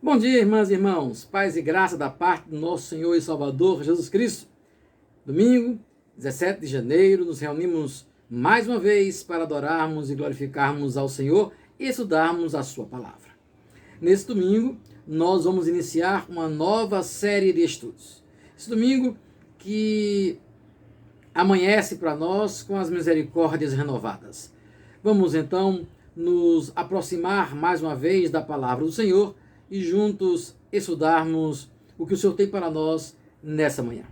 Bom dia, irmãs e irmãos, paz e graça da parte do nosso Senhor e Salvador Jesus Cristo. Domingo, 17 de janeiro, nos reunimos mais uma vez para adorarmos e glorificarmos ao Senhor e estudarmos a sua palavra. Nesse domingo, nós vamos iniciar uma nova série de estudos. Esse domingo que amanhece para nós com as misericórdias renovadas. Vamos então nos aproximar mais uma vez da palavra do Senhor e juntos estudarmos o que o Senhor tem para nós nessa manhã.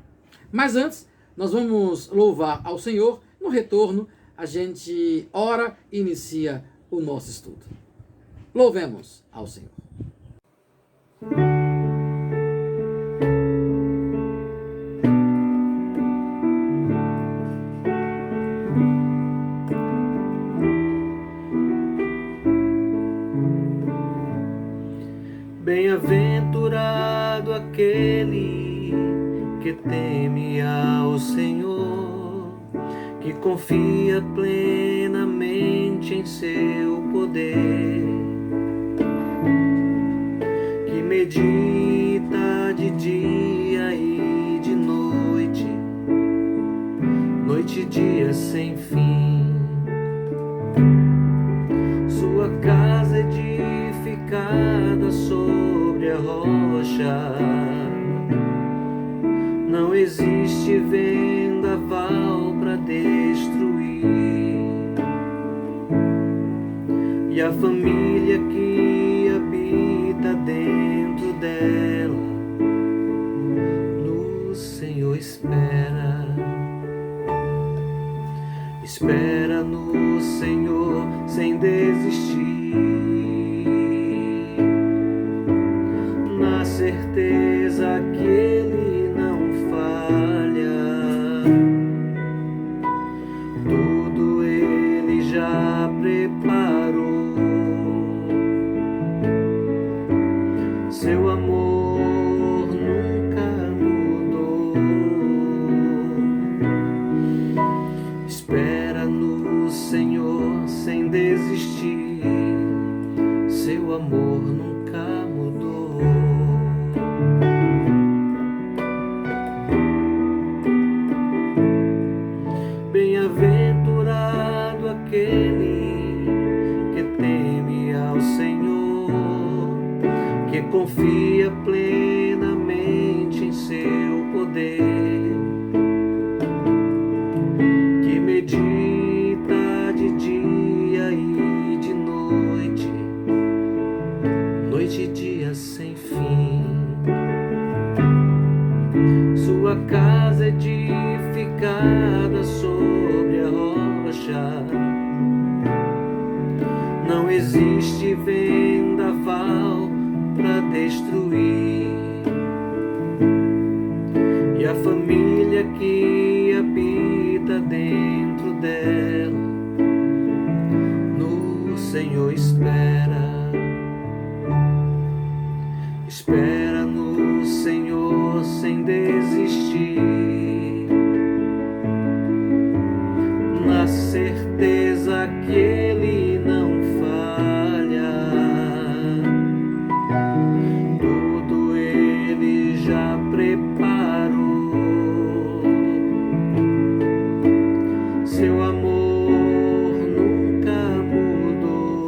Mas antes, nós vamos louvar ao Senhor. No retorno, a gente ora e inicia o nosso estudo. Louvemos ao Senhor. Bem-aventurado aquele que teme ao Senhor, que confia plenamente em seu poder, que medita de dia e de noite, noite e dia sem fim. Sua casa edificada sobre a rocha, não existe vendaval para destruir. E a família que habita dentro dela, no Senhor espera. Espera no Senhor sem desistir, na certeza que Ele não falha. Tudo Ele já preparou. Seu amor nunca mudou. Espera no Senhor sem desistir, seu amor nunca mudou. Bem-aventurado aquele que teme ao Senhor, que confia plenamente em seu poder, que medita de dia e de noite, noite e dia sem fim. Sua casa edificada sobre a rocha, não existe vendaval para destruir. E a família que habita dentro dela, no Senhor espera. Espera no Senhor sem desistir, na certeza que Ele não falha. Tudo Ele já preparou. Seu amor nunca mudou.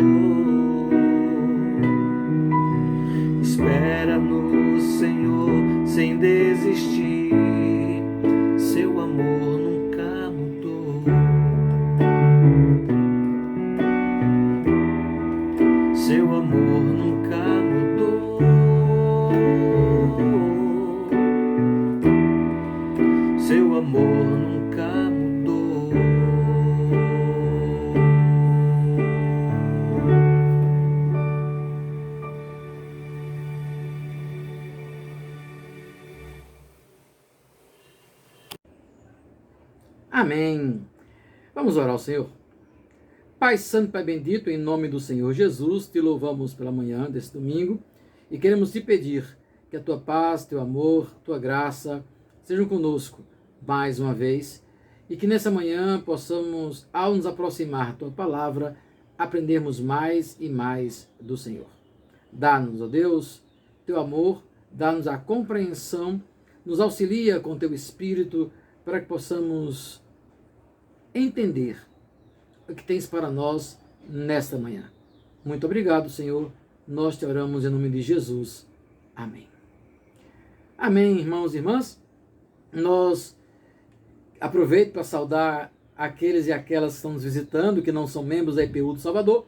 Espera no Senhor sem desistir, seu amor nunca mudou. Seu amor nunca mudou. Seu amor nunca mudou. Amém. Vamos orar ao Senhor. Pai Santo, Pai Bendito, em nome do Senhor Jesus, te louvamos pela manhã desse domingo e queremos te pedir que a tua paz, teu amor, tua graça sejam conosco mais uma vez e que nessa manhã possamos, ao nos aproximar da tua palavra, aprendermos mais e mais do Senhor. Dá-nos, ó Deus, teu amor, dá-nos a compreensão, nos auxilia com teu Espírito para que possamos entender o que tens para nós nesta manhã. Muito obrigado, Senhor. Nós te oramos em nome de Jesus. Amém. Amém, irmãos e irmãs. Nós aproveito para saudar aqueles e aquelas que estão nos visitando, que não são membros da IPU do Salvador,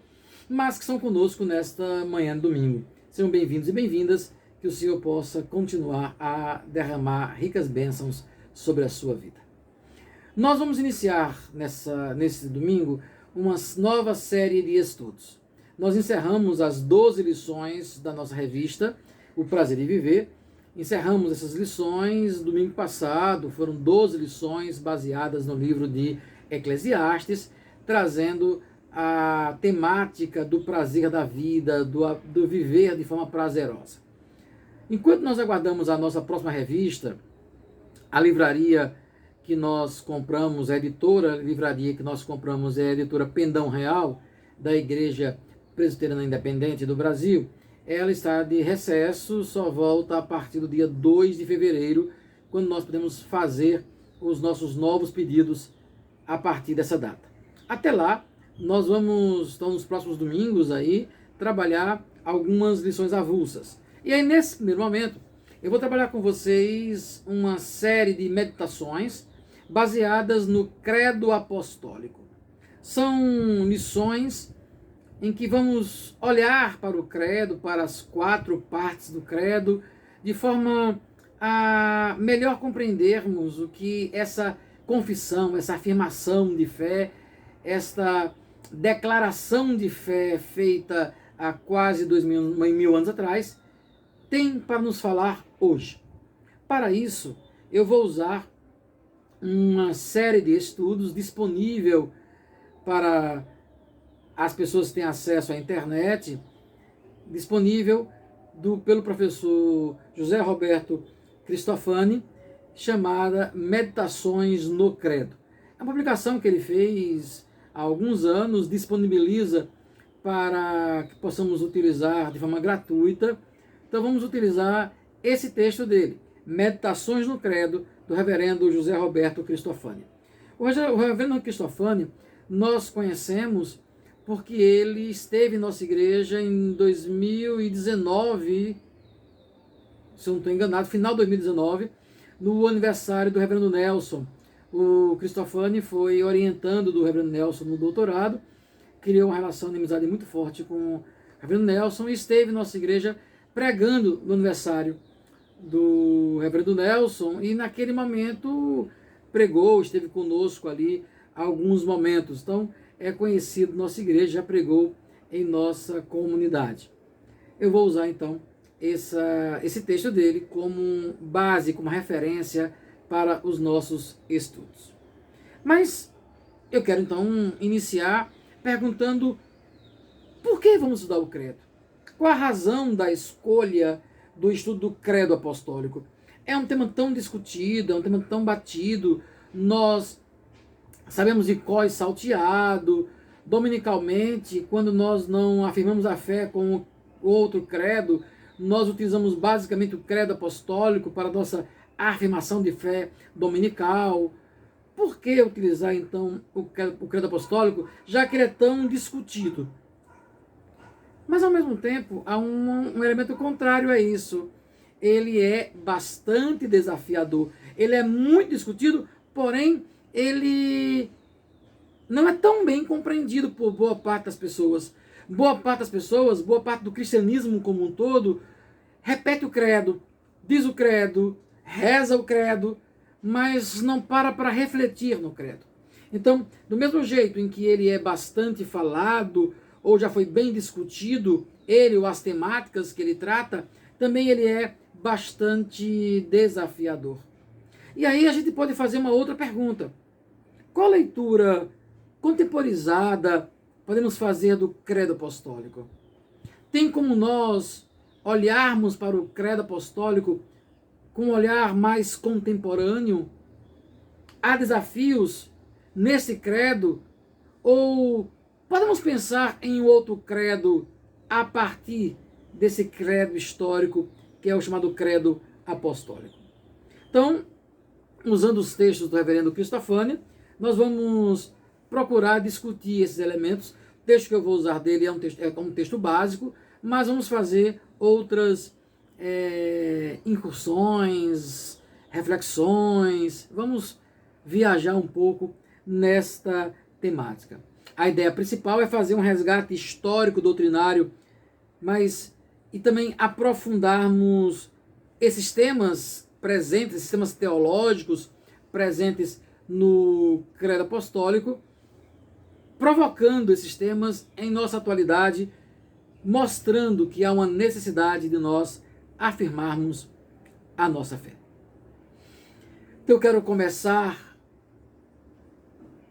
mas que são conosco nesta manhã de domingo. Sejam bem-vindos e bem-vindas, que o Senhor possa continuar a derramar ricas bênçãos sobre a sua vida. Nós vamos iniciar nesse domingo uma nova série de estudos. Nós encerramos as 12 lições da nossa revista, O Prazer de Viver. Encerramos essas lições domingo passado, foram 12 lições baseadas no livro de Eclesiastes, trazendo a temática do prazer da vida, do viver de forma prazerosa. Enquanto nós aguardamos a nossa próxima revista, a livraria que nós compramos, a livraria que nós compramos é a editora Pendão Real, da Igreja Presbiteriana Independente do Brasil. Ela está de recesso, só volta a partir do dia 2 de fevereiro, quando nós podemos fazer os nossos novos pedidos a partir dessa data. Até lá, nós vamos, então, nos próximos domingos aí, trabalhar algumas lições avulsas. E aí, nesse primeiro momento, eu vou trabalhar com vocês uma série de meditações baseadas no Credo Apostólico. São lições em que vamos olhar para o credo, para as 4 partes do credo, de forma a melhor compreendermos o que essa confissão, essa afirmação de fé, esta declaração de fé feita há quase 2.000 anos atrás, tem para nos falar hoje. Para isso, eu vou usar uma série de estudos disponível para as pessoas que têm acesso à internet, disponível pelo professor José Roberto Cristofani, chamada Meditações no Credo. É uma publicação que ele fez há alguns anos, disponibiliza para que possamos utilizar de forma gratuita. Então vamos utilizar esse texto dele, Meditações no Credo, do reverendo José Roberto Cristofani. O reverendo Cristofani nós conhecemos porque ele esteve em nossa igreja em 2019, se eu não estou enganado, final de 2019, no aniversário do reverendo Nelson. O Cristofani foi orientando do reverendo Nelson no doutorado, criou uma relação de amizade muito forte com o reverendo Nelson e esteve em nossa igreja pregando no aniversário do reverendo Nelson, e naquele momento pregou, esteve conosco ali alguns momentos. Então é conhecido na nossa igreja, já pregou em nossa comunidade. Eu vou usar então esse texto dele como base, como referência para os nossos estudos. Mas eu quero então iniciar perguntando por que vamos estudar o credo? Qual a razão da escolha do estudo do credo apostólico? É um tema tão discutido, é um tema tão batido, nós sabemos de cor e salteado, dominicalmente, quando nós não afirmamos a fé com o outro credo, nós utilizamos basicamente o credo apostólico para a nossa afirmação de fé dominical. Por que utilizar então o credo apostólico, já que ele é tão discutido? Mas ao mesmo tempo, há um elemento contrário a isso. Ele é bastante desafiador. Ele é muito discutido, porém, ele não é tão bem compreendido por boa parte das pessoas. Boa parte do cristianismo como um todo, repete o credo, diz o credo, reza o credo, mas não para refletir no credo. Então, do mesmo jeito em que ele é bastante falado, ou já foi bem discutido, ele ou as temáticas que ele trata, também ele é bastante desafiador. E aí a gente pode fazer uma outra pergunta. Qual leitura contemporizada podemos fazer do credo apostólico? Tem como nós olharmos para o credo apostólico com um olhar mais contemporâneo? Há desafios nesse credo? Ou podemos pensar em outro credo a partir desse credo histórico que é o chamado credo apostólico. Então, usando os textos do reverendo Cristofani, nós vamos procurar discutir esses elementos. O texto que eu vou usar dele é um texto básico, mas vamos fazer outras incursões, reflexões, vamos viajar um pouco nesta temática. A ideia principal é fazer um resgate histórico, doutrinário, e também aprofundarmos esses temas presentes, esses temas teológicos presentes no credo apostólico, provocando esses temas em nossa atualidade, mostrando que há uma necessidade de nós afirmarmos a nossa fé. Então eu quero começar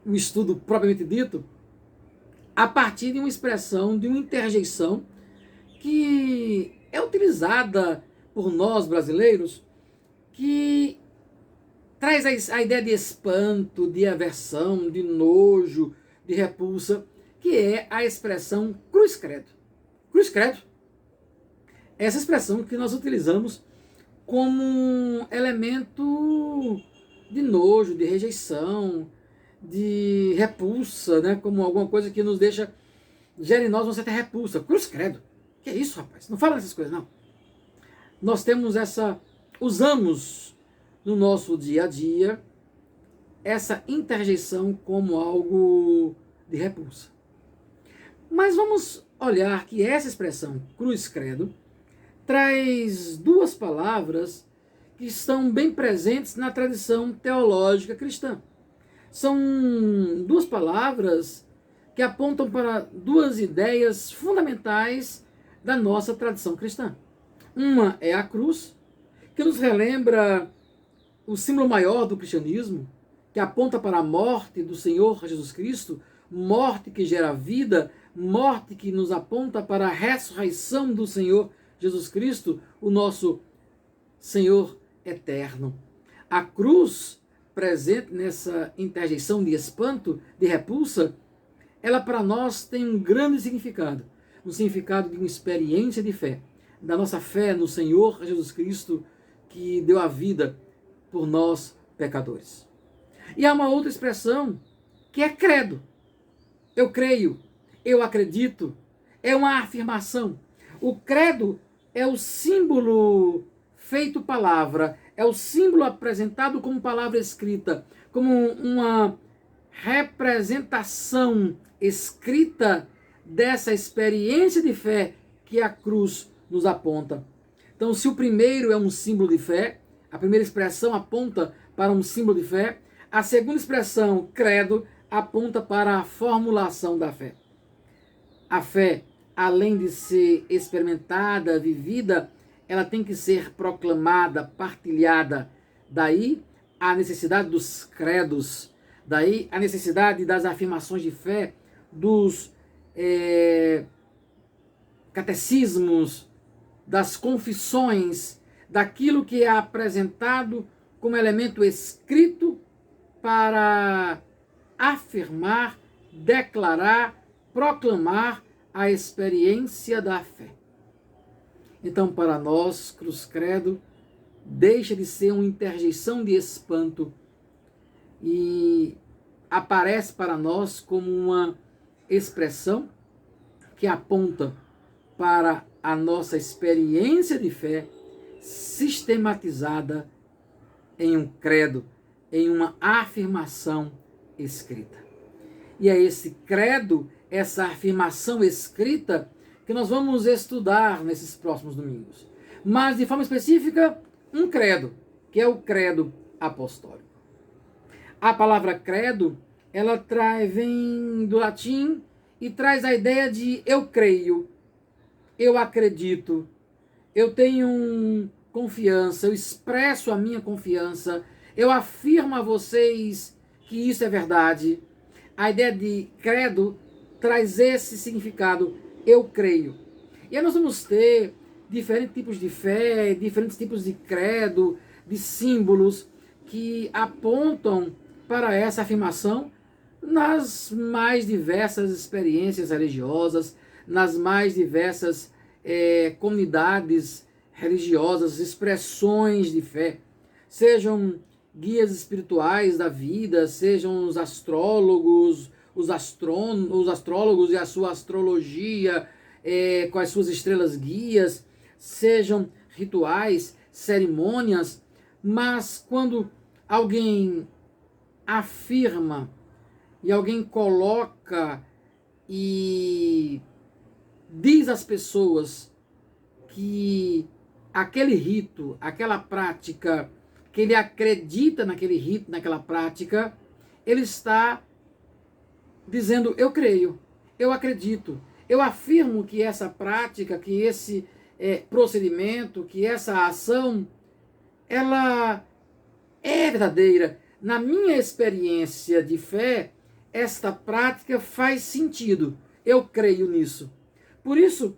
o estudo propriamente dito a partir de uma expressão, de uma interjeição que é utilizada por nós brasileiros, que traz a ideia de espanto, de aversão, de nojo, de repulsa, que é a expressão cruz credo. Cruz credo. Essa expressão que nós utilizamos como um elemento de nojo, de rejeição, de repulsa, né? Como alguma coisa que nos gera em nós uma certa repulsa. Cruz credo. Que é isso, rapaz? Não fala dessas coisas, não. Nós temos usamos no nosso dia a dia essa interjeição como algo de repulsa. Mas vamos olhar que essa expressão cruz credo traz duas palavras que estão bem presentes na tradição teológica cristã. São duas palavras que apontam para duas ideias fundamentais da nossa tradição cristã. Uma é a cruz, que nos relembra o símbolo maior do cristianismo, que aponta para a morte do Senhor Jesus Cristo, morte que gera vida, morte que nos aponta para a ressurreição do Senhor Jesus Cristo, o nosso Senhor eterno. A cruz, presente nessa interjeição de espanto, de repulsa, ela para nós tem um grande significado, um significado de uma experiência de fé, da nossa fé no Senhor Jesus Cristo, que deu a vida por nós pecadores. E há uma outra expressão que é credo. Eu creio, eu acredito, é uma afirmação. O credo é o símbolo feito palavra, é o símbolo apresentado como palavra escrita, como uma representação escrita dessa experiência de fé que a cruz nos aponta. Então, se o primeiro é um símbolo de fé, a primeira expressão aponta para um símbolo de fé, a segunda expressão, credo, aponta para a formulação da fé. A fé, além de ser experimentada, vivida, ela tem que ser proclamada, partilhada. Daí a necessidade dos credos, daí a necessidade das afirmações de fé, dos catecismos, das confissões, daquilo que é apresentado como elemento escrito para afirmar, declarar, proclamar a experiência da fé. Então, para nós, cruz credo deixa de ser uma interjeição de espanto e aparece para nós como uma expressão que aponta para a nossa experiência de fé sistematizada em um credo, em uma afirmação escrita. E é esse credo, essa afirmação escrita, que nós vamos estudar nesses próximos domingos. Mas, de forma específica, um credo, que é o credo apostólico. A palavra credo, ela vem do latim e traz a ideia de eu creio, eu acredito, eu tenho confiança, eu expresso a minha confiança, eu afirmo a vocês que isso é verdade. A ideia de credo traz esse significado, eu creio. E aí nós vamos ter diferentes tipos de fé, diferentes tipos de credo, de símbolos que apontam para essa afirmação nas mais diversas experiências religiosas, nas mais diversas comunidades religiosas, expressões de fé, sejam guias espirituais da vida, sejam os astrólogos, os astrólogos e a sua astrologia, com as suas estrelas guias, sejam rituais, cerimônias, mas quando alguém afirma e alguém coloca e diz às pessoas que aquele rito, aquela prática, que ele acredita naquele rito, naquela prática, ele está dizendo: eu creio, eu acredito, eu afirmo que essa prática, que esse procedimento, que essa ação, ela é verdadeira. Na minha experiência de fé, esta prática faz sentido. Eu creio nisso. Por isso,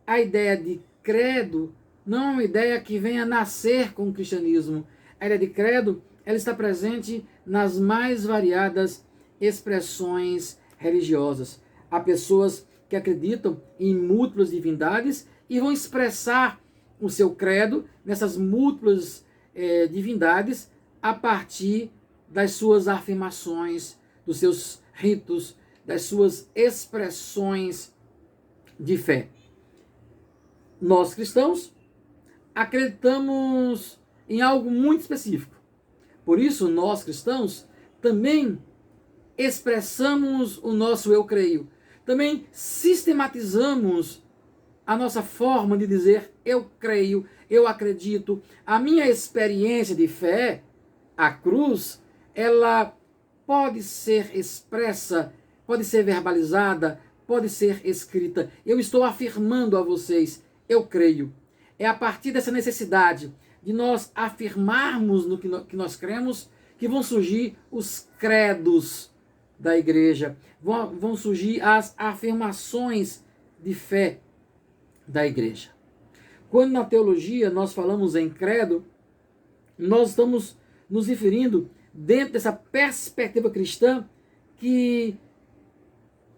a ideia de credo não é uma ideia que venha nascer com o cristianismo. A ideia de credo, ela está presente nas mais variadas expressões religiosas. Há pessoas que acreditam em múltiplas divindades e vão expressar o seu credo nessas múltiplas divindades a partir das suas afirmações, dos seus ritos, das suas expressões de fé. Nós cristãos acreditamos em algo muito específico. Por isso, nós cristãos também expressamos o nosso eu creio. Também sistematizamos a nossa forma de dizer eu creio, eu acredito. A minha experiência de fé, a cruz, ela pode ser expressa, pode ser verbalizada, pode ser escrita. Eu estou afirmando a vocês, eu creio. É a partir dessa necessidade de nós afirmarmos no que nós cremos que vão surgir os credos da igreja, vão surgir as afirmações de fé da igreja. Quando na teologia nós falamos em credo, nós estamos nos referindo dentro dessa perspectiva cristã que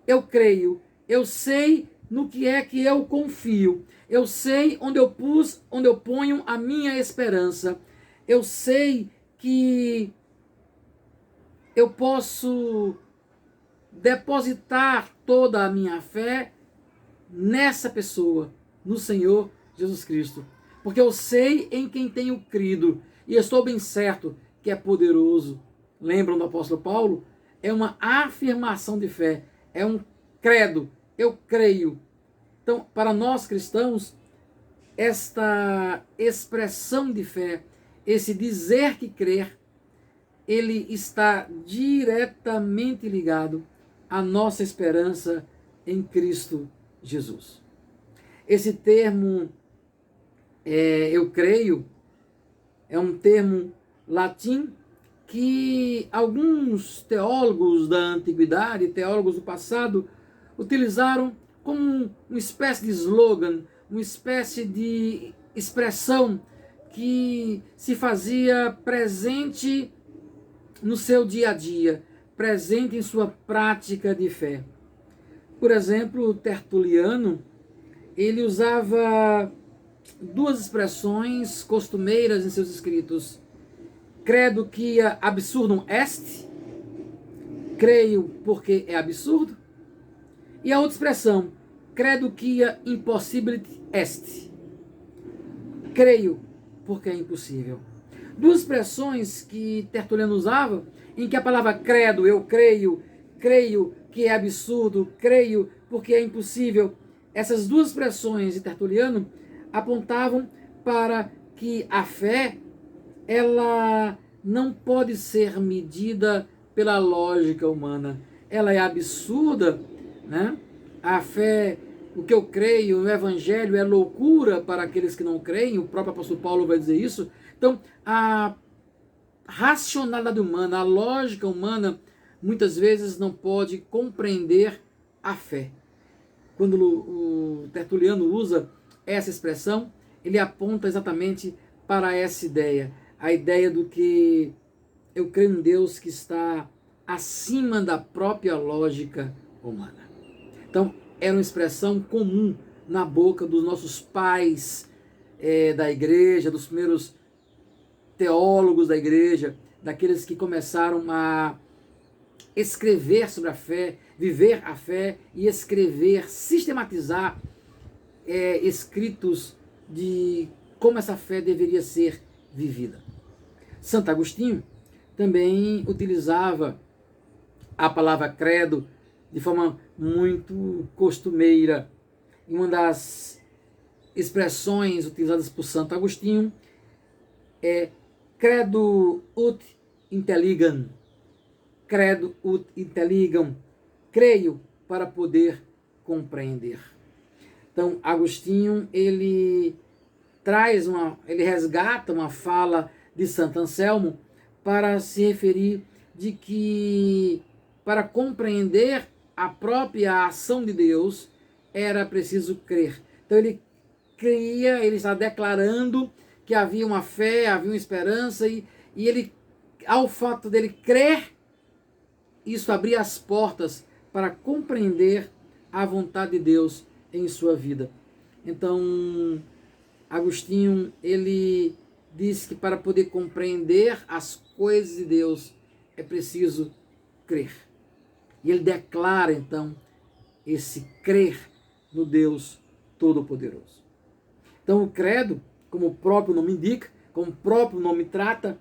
eu creio, eu sei no que é que eu confio, eu sei onde eu ponho a minha esperança, eu sei que eu posso depositar toda a minha fé nessa pessoa, no Senhor Jesus Cristo, porque eu sei em quem tenho crido e estou bem certo que é poderoso. Lembram do apóstolo Paulo? É uma afirmação de fé, é um credo, eu creio. Então, para nós cristãos, esta expressão de fé, esse dizer que crer, ele está diretamente ligado à nossa esperança em Cristo Jesus. Esse termo, eu creio, é um termo latim que alguns teólogos da antiguidade, teólogos do passado, utilizaram como uma espécie de slogan, uma espécie de expressão que se fazia presente no seu dia a dia, presente em sua prática de fé. Por exemplo, Tertuliano, ele usava duas expressões costumeiras em seus escritos: credo quia absurdum est, creio porque é absurdo, e a outra expressão, credo quia impossibilit est, creio porque é impossível. Duas expressões que Tertuliano usava, em que a palavra credo, eu creio, creio que é absurdo, creio porque é impossível. Essas duas expressões de Tertuliano apontavam para que a fé, ela não pode ser medida pela lógica humana. Ela é absurda, né? A fé, o que eu creio no Evangelho é loucura para aqueles que não creem. O próprio apóstolo Paulo vai dizer isso. Então, a racionalidade humana, a lógica humana, muitas vezes não pode compreender a fé. Quando o Tertuliano usa essa expressão, ele aponta exatamente para essa ideia, a ideia do que eu creio em Deus que está acima da própria lógica humana. Então, era uma expressão comum na boca dos nossos pais da igreja, dos primeiros teólogos da igreja, daqueles que começaram a escrever sobre a fé, viver a fé e escrever, sistematizar escritos de como essa fé deveria ser vivida. Santo Agostinho também utilizava a palavra credo de forma muito costumeira. E uma das expressões utilizadas por Santo Agostinho é credo ut intelligam. Credo ut intelligam. Creio para poder compreender. Então, Agostinho, ele resgata uma fala de Santo Anselmo para se referir de que para compreender a própria ação de Deus era preciso crer. Então ele está declarando que havia uma fé, havia uma esperança e ele, ao fato dele crer, isso abria as portas para compreender a vontade de Deus em sua vida. Então, Agostinho, ele diz que para poder compreender as coisas de Deus é preciso crer. E ele declara, então, esse crer no Deus Todo-Poderoso. Então, o credo, como o próprio nome indica, como o próprio nome trata,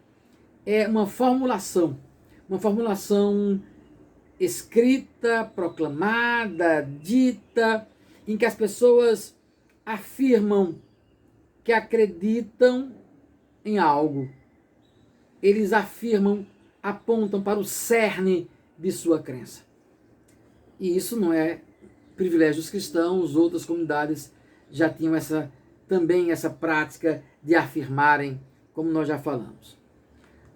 é uma formulação escrita, proclamada, dita, em que as pessoas afirmam que acreditam em algo. Eles afirmam, apontam para o cerne de sua crença. E isso não é privilégio dos cristãos, outras comunidades já tinham também essa prática de afirmarem, como nós já falamos.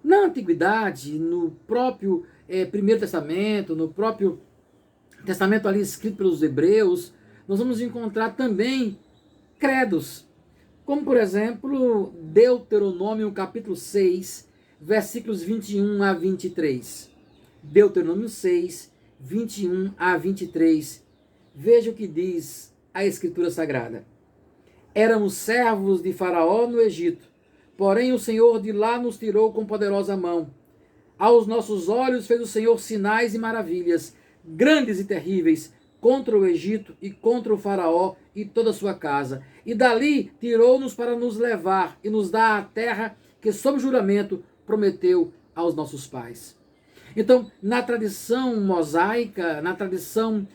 Na antiguidade, no próprio Primeiro Testamento, no próprio Testamento ali escrito pelos hebreus, nós vamos encontrar também credos, como por exemplo, Deuteronômio capítulo 6, versículos 21 a 23. Deuteronômio 6, 21 a 23. Veja o que diz a Escritura Sagrada. Éramos servos de Faraó no Egito, porém o Senhor de lá nos tirou com poderosa mão. Aos nossos olhos fez o Senhor sinais e maravilhas, grandes e terríveis, contra o Egito e contra o Faraó e toda a sua casa. E dali tirou-nos para nos levar e nos dar a terra que, sob juramento, prometeu aos nossos pais. Então, na tradição mosaica, na tradição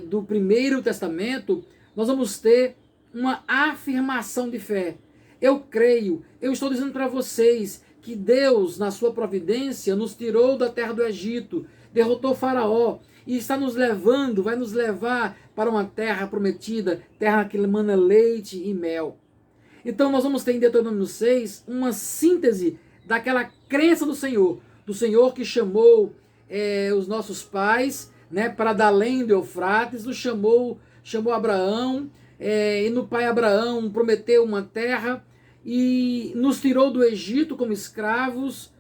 do Primeiro Testamento, nós vamos ter uma afirmação de fé. Eu creio, eu estou dizendo para vocês que Deus, na sua providência, nos tirou da terra do Egito, derrotou Faraó e está nos levando, vai nos levar para uma terra prometida, terra que emana leite e mel. Então nós vamos ter em Deuteronômio 6 uma síntese daquela crença do Senhor que chamou os nossos pais, para dar além do Eufrates, nos chamou Abraão, e no pai Abraão prometeu uma terra e nos tirou do Egito como escravos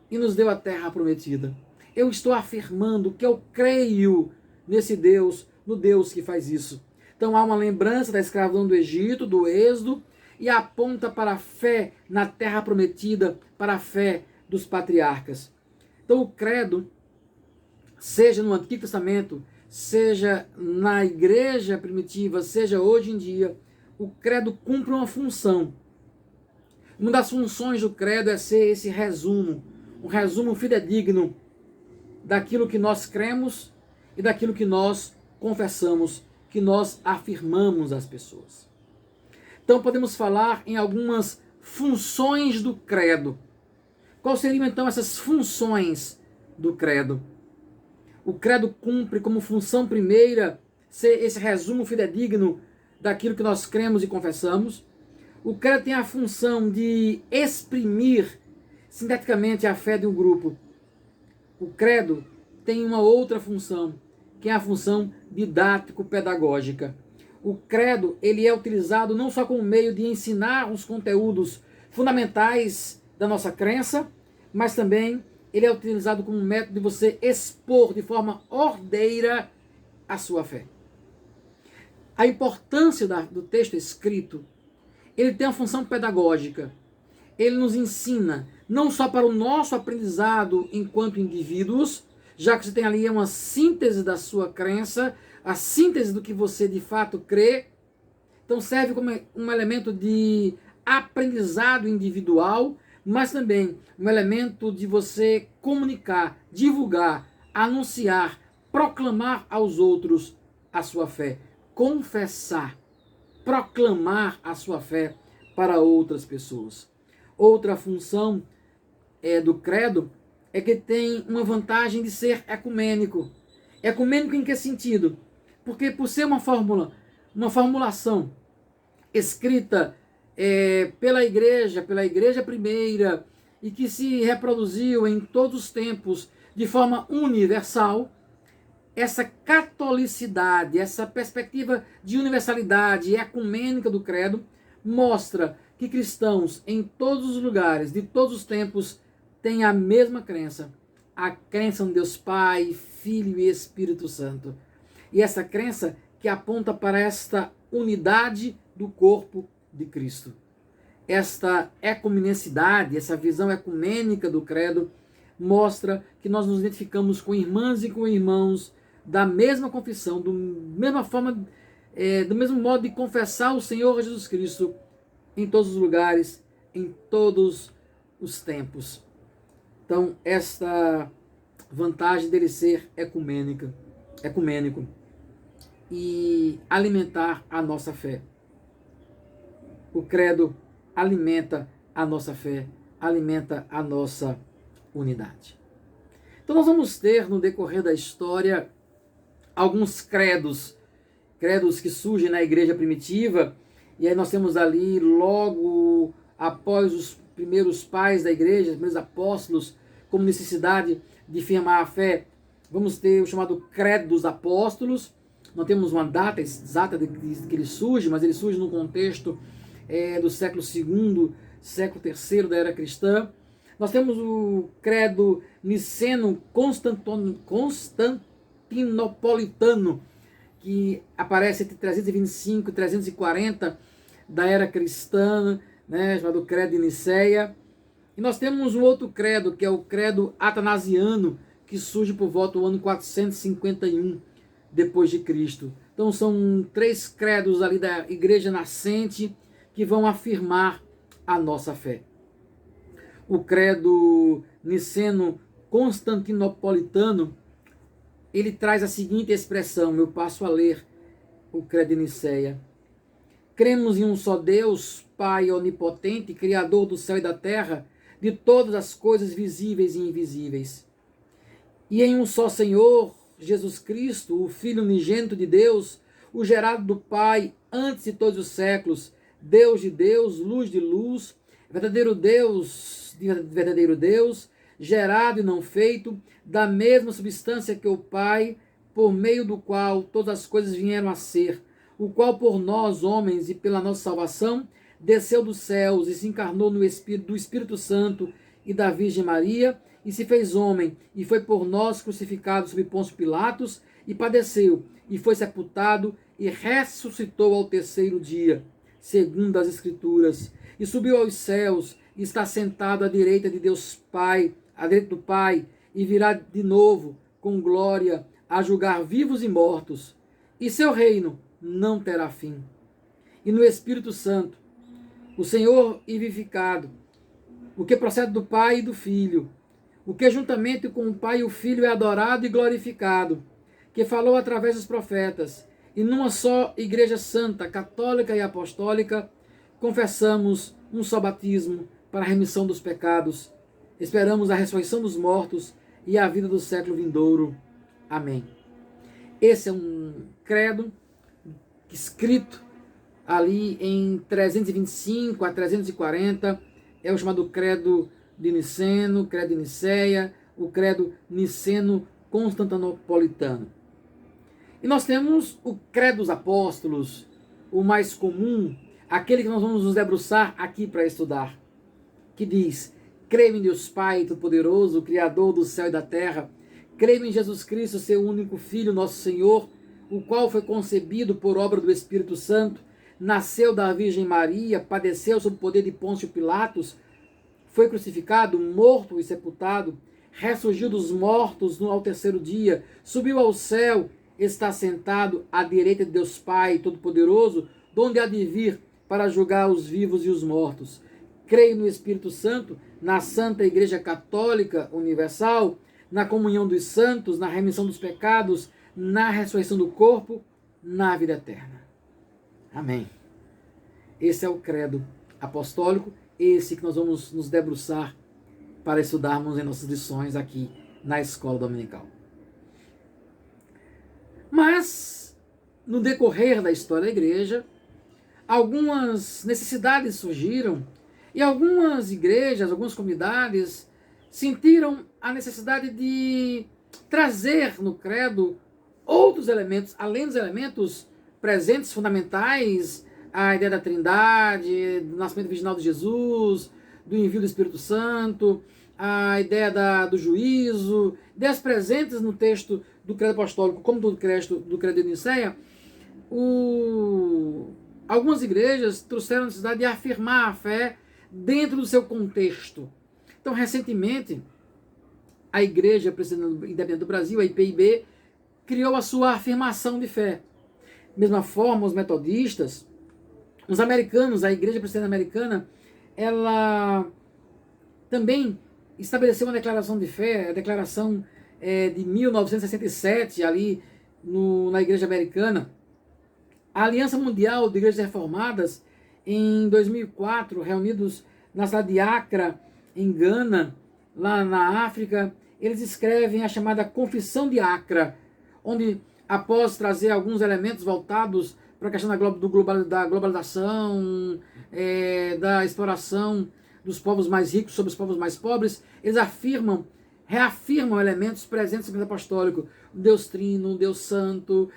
e nos deu a terra prometida. Eu estou afirmando que eu creio nesse Deus, no Deus que faz isso. Então há uma lembrança da escravidão do Egito, do Êxodo, e aponta para a fé na terra prometida, para a fé dos patriarcas. Então o credo, seja no Antigo Testamento, seja na igreja primitiva, seja hoje em dia, o credo cumpre uma função. Uma das funções do credo é ser esse resumo, um resumo fidedigno daquilo que nós cremos e daquilo que nós confessamos, que nós afirmamos às pessoas. Então podemos falar em algumas funções do credo. Quais seriam então essas funções do credo? O credo cumpre como função primeira ser esse resumo fidedigno daquilo que nós cremos e confessamos. O credo tem a função de exprimir sinteticamente a fé de um grupo. O credo tem uma outra função, que é a função didático-pedagógica. O credo ele é utilizado não só como meio de ensinar os conteúdos fundamentais da nossa crença, mas também ele é utilizado como método de você expor de forma ordeira a sua fé. A importância do texto escrito ele tem uma função pedagógica. Ele nos ensina, não só para o nosso aprendizado enquanto indivíduos, já que você tem ali uma síntese da sua crença, a síntese do que você de fato crê. Então serve como um elemento de aprendizado individual, mas também um elemento de você comunicar, divulgar, anunciar, proclamar aos outros a sua fé, confessar, proclamar a sua fé para outras pessoas. Outra função do credo é que tem uma vantagem de ser ecumênico. Ecumênico em que sentido? Porque por ser uma formulação escrita pela igreja primeira, e que se reproduziu em todos os tempos de forma universal, essa catolicidade, essa perspectiva de universalidade ecumênica do credo mostra que cristãos em todos os lugares, de todos os tempos, têm a mesma crença. A crença no Deus Pai, Filho e Espírito Santo. E essa crença que aponta para esta unidade do corpo de Cristo. Esta ecumenicidade, essa visão ecumênica do credo, mostra que nós nos identificamos com irmãs e com irmãos da mesma confissão, do mesmo modo de confessar o Senhor Jesus Cristo em todos os lugares, em todos os tempos. Então, esta vantagem dele ser ecumênico e alimentar a nossa fé. O credo alimenta a nossa fé, alimenta a nossa unidade. Então nós vamos ter no decorrer da história alguns credos que surgem na igreja primitiva, e aí nós temos ali logo após os primeiros pais da igreja, os primeiros apóstolos, como necessidade de firmar a fé, vamos ter o chamado credo dos apóstolos. Não temos uma data exata de que ele surge, mas ele surge no contexto do século II, século III da era cristã. Nós temos o credo niceno-constantinopolitano, que aparece entre 325 e 340 da era cristã, chamado credo de Nicéia. E nós temos um outro credo, que é o credo atanasiano, que surge por volta do ano 451 depois de Cristo. Então são 3 credos ali da igreja nascente que vão afirmar a nossa fé. O credo niceno-constantinopolitano, ele traz a seguinte expressão, eu passo a ler o credo de Nicéia. Cremos em um só Deus, Pai onipotente, Criador do céu e da terra, de todas as coisas visíveis e invisíveis. E em um só Senhor, Jesus Cristo, o Filho unigênito de Deus, o gerado do Pai antes de todos os séculos, Deus de Deus, luz de luz, verdadeiro Deus de verdadeiro Deus, gerado e não feito, da mesma substância que o Pai, por meio do qual todas as coisas vieram a ser, o qual por nós, homens, e pela nossa salvação, desceu dos céus e se encarnou no Espírito, do Espírito Santo e da Virgem Maria, e se fez homem, e foi por nós crucificado sob Pôncio Pilatos, e padeceu, e foi sepultado, e ressuscitou ao terceiro dia, segundo as Escrituras, e subiu aos céus, e está sentado à direita de Deus Pai, à direita do Pai, e virá de novo, com glória, a julgar vivos e mortos, e seu reino não terá fim. E no Espírito Santo, o Senhor e vivificado, o que procede do Pai e do Filho, o que juntamente com o Pai e o Filho é adorado e glorificado, que falou através dos profetas, e numa só Igreja Santa, Católica e Apostólica, confessamos um só batismo para a remissão dos pecados, esperamos a ressurreição dos mortos e a vida do século vindouro. Amém. Esse é um credo escrito ali em 325 a 340, é o chamado credo de Niceno, credo de Nicéia, o credo niceno-constantinopolitano. E nós temos o credo dos apóstolos, o mais comum, aquele que nós vamos nos debruçar aqui para estudar, que diz: creio em Deus Pai Todo-Poderoso, Criador do céu e da terra, creio em Jesus Cristo, seu único Filho, nosso Senhor, o qual foi concebido por obra do Espírito Santo, nasceu da Virgem Maria, padeceu sob o poder de Pôncio Pilatos, foi crucificado, morto e sepultado, ressurgiu dos mortos ao terceiro dia, subiu ao céu, está sentado à direita de Deus Pai Todo-Poderoso, donde há de vir para julgar os vivos e os mortos. Creio no Espírito Santo, na Santa Igreja Católica Universal, na comunhão dos santos, na remissão dos pecados, na ressurreição do corpo, na vida eterna. Amém. Esse é o credo apostólico, esse que nós vamos nos debruçar para estudarmos em nossas lições aqui na Escola Dominical. Mas, no decorrer da história da igreja, algumas necessidades surgiram e algumas igrejas, algumas comunidades sentiram a necessidade de trazer no credo outros elementos, além dos elementos presentes, fundamentais, a ideia da Trindade, do nascimento virginal de Jesus, do envio do Espírito Santo, a ideia do juízo, ideias presentes no texto do credo apostólico, como do credo de Nicéia. Algumas igrejas trouxeram a necessidade de afirmar a fé dentro do seu contexto. Então, recentemente, a Igreja Presbiteriana Independente do Brasil, a IPIB, criou a sua afirmação de fé. Da mesma forma, os metodistas, os americanos, a Igreja Presbiteriana Americana, ela também estabeleceu uma declaração de fé, a declaração de 1967, ali na Igreja Americana. A Aliança Mundial de Igrejas Reformadas, em 2004, reunidos na cidade de Accra, em Gana, lá na África, eles escrevem a chamada Confissão de Accra, onde, após trazer alguns elementos voltados para a questão da globalização, da exploração dos povos mais ricos sobre os povos mais pobres, eles reafirmam elementos presentes no credo apostólico: o Deus Trino, o Deus Santo,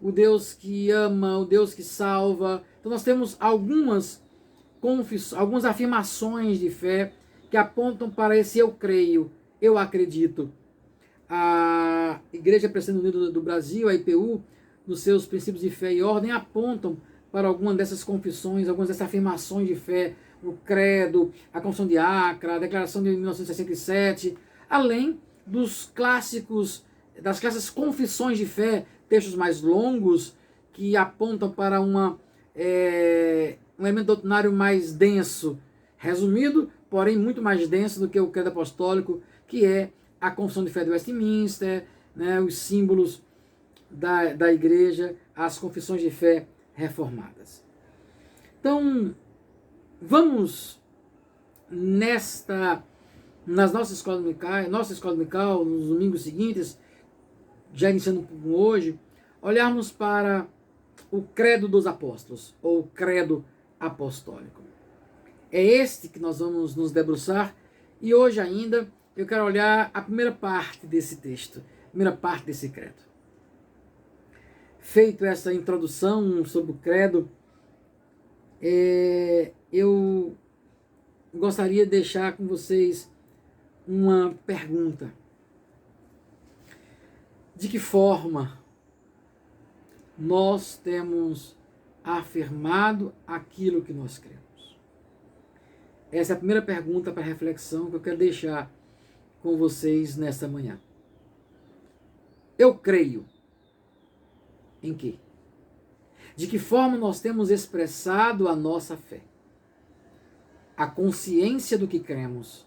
o Deus que ama, o Deus que salva. Então nós temos algumas afirmações de fé que apontam para esse eu creio, eu acredito. A Igreja Presbiteriana Unida do Brasil, a IPU, nos seus princípios de fé e ordem, apontam para algumas dessas confissões, algumas dessas afirmações de fé, o credo, a Confissão de Accra, a Declaração de 1967, além das clássicas confissões de fé, textos mais longos, que apontam para um elemento doutrinário mais denso, resumido, porém muito mais denso do que o credo apostólico, que é a Confissão de Fé de Westminster, né, os símbolos da igreja, as confissões de fé reformadas. Então, vamos nas nossas escolas dominicais, nossa escola dominical, nos domingos seguintes, já iniciando com hoje, olharmos para o credo dos apóstolos, ou credo apostólico. É este que nós vamos nos debruçar, e hoje ainda eu quero olhar a primeira parte desse texto, a primeira parte desse credo. Feito essa introdução sobre o credo, eu gostaria de deixar com vocês uma pergunta. De que forma nós temos afirmado aquilo que nós cremos? Essa é a primeira pergunta para reflexão que eu quero deixar com vocês nesta manhã. Eu creio em quê? De que forma nós temos expressado a nossa fé? A consciência do que cremos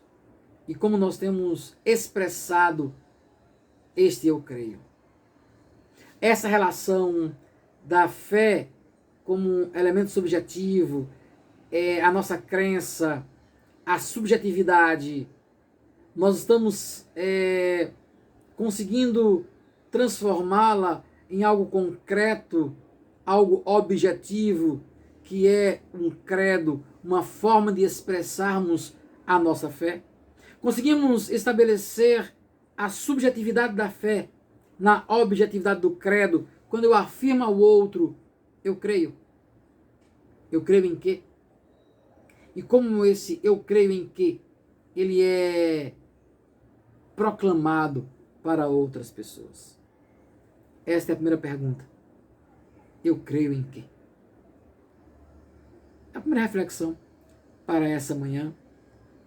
e como nós temos expressado este eu creio. Essa relação da fé como elemento subjetivo, a nossa crença, a subjetividade, nós estamos conseguindo transformá-la em algo concreto, algo objetivo, que é um credo, uma forma de expressarmos a nossa fé? Conseguimos estabelecer a subjetividade da fé na objetividade do credo, quando eu afirmo ao outro, eu creio. Eu creio em quê? E como esse eu creio em quê, ele é proclamado para outras pessoas? Esta é a primeira pergunta. Eu creio em quê? a primeira reflexão para essa manhã,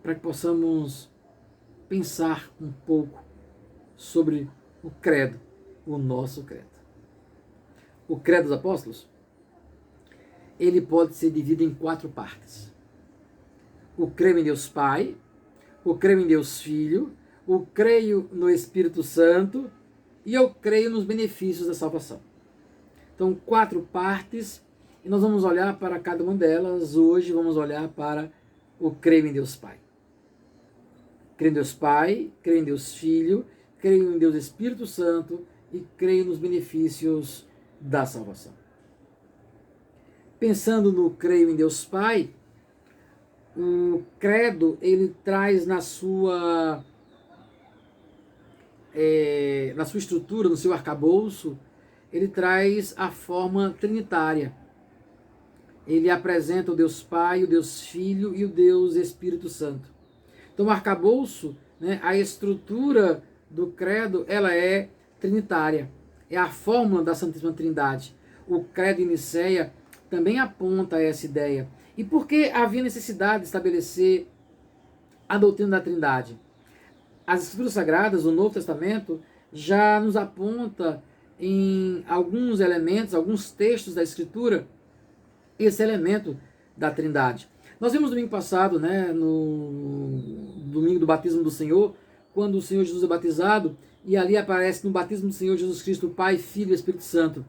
para que possamos pensar um pouco sobre o credo, o nosso credo. O credo dos apóstolos, ele pode ser dividido em 4 partes. O creio em Deus Pai, o creio em Deus Filho, o creio no Espírito Santo e eu creio nos benefícios da salvação. Então, 4 partes, e nós vamos olhar para cada uma delas. Hoje vamos olhar para o creio em Deus Pai. Creio em Deus Pai, creio em Deus Filho, creio em Deus Espírito Santo e creio nos benefícios da salvação. Pensando no creio em Deus Pai, o credo, ele traz na sua estrutura, no seu arcabouço, ele traz a forma trinitária. Ele apresenta o Deus Pai, o Deus Filho e o Deus Espírito Santo. Então, o arcabouço, né, a estrutura do credo, ela é trinitária. É a fórmula da Santíssima Trindade. O credo em Nicéia também aponta essa ideia. E por que havia necessidade de estabelecer a doutrina da Trindade? As Escrituras Sagradas, o Novo Testamento, já nos aponta em alguns elementos, alguns textos da Escritura, esse elemento da Trindade. Nós vimos domingo passado, né, no domingo do batismo do Senhor, quando o Senhor Jesus é batizado, e ali aparece no batismo do Senhor Jesus Cristo, Pai, Filho e Espírito Santo.